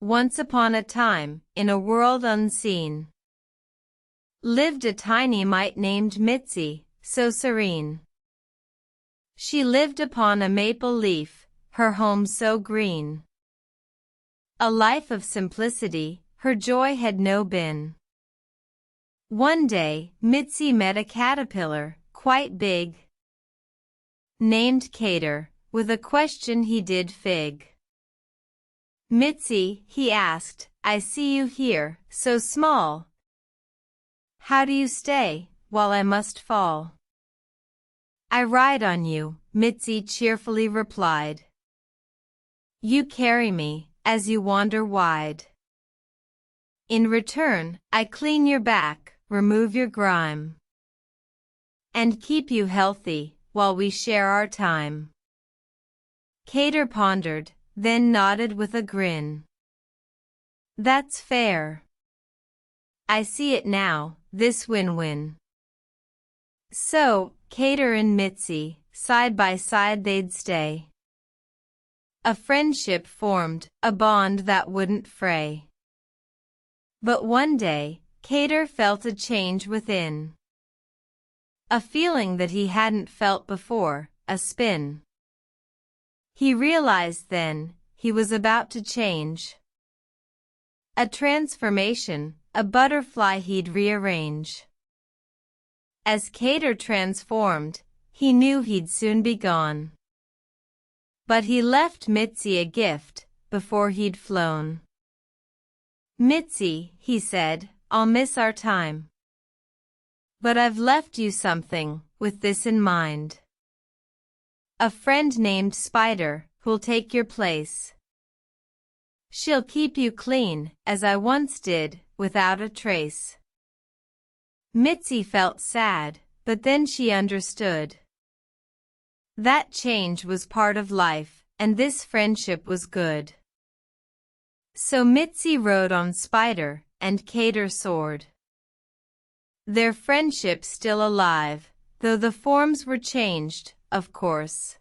Once upon a time, in a world unseen, lived a tiny mite named Mitzy, so serene. She lived upon a maple leaf, her home so green. A life of simplicity, her joy had no been. One day, Mitzy met a caterpillar, quite big, named Cater, with a question he did fig. "Mitzy," he asked, "I see you here, so small. How do you stay, while I must fall?" "I ride on you," Mitzy cheerfully replied. "You carry me, as you wander wide. In return, I clean your back, remove your grime, and keep you healthy, while we share our time." Cater pondered, then nodded with a grin. "That's fair. I see it now, this win-win." So, Cater and Mitzy, side by side they'd stay. A friendship formed, a bond that wouldn't fray. But one day, Cater felt a change within. A feeling that he hadn't felt before, a spin. He realized then, he was about to change. A transformation, a butterfly he'd rearrange. As Cater transformed, he knew he'd soon be gone. But he left Mitzy a gift, before he'd flown. "Mitzy," he said, "I'll miss our time. But I've left you something, with this in mind. A friend named Spider, who'll take your place. She'll keep you clean, as I once did, without a trace." Mitzy felt sad, but then she understood. That change was part of life, and this friendship was good. So Mitzy rode on Spider, and Cater soared. Their friendship still alive, though the forms were changed, of course.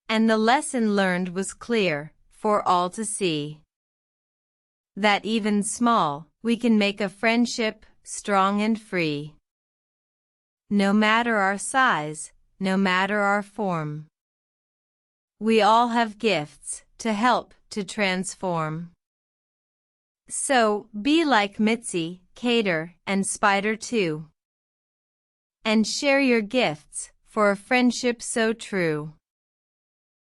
And the lesson learned was clear, for all to see. That even small, we can make a friendship, strong and free. No matter our size, no matter our form. We all have gifts, to help, to transform. So, be like Mitzy, Cater, and Spider too. And share your gifts, for a friendship so true.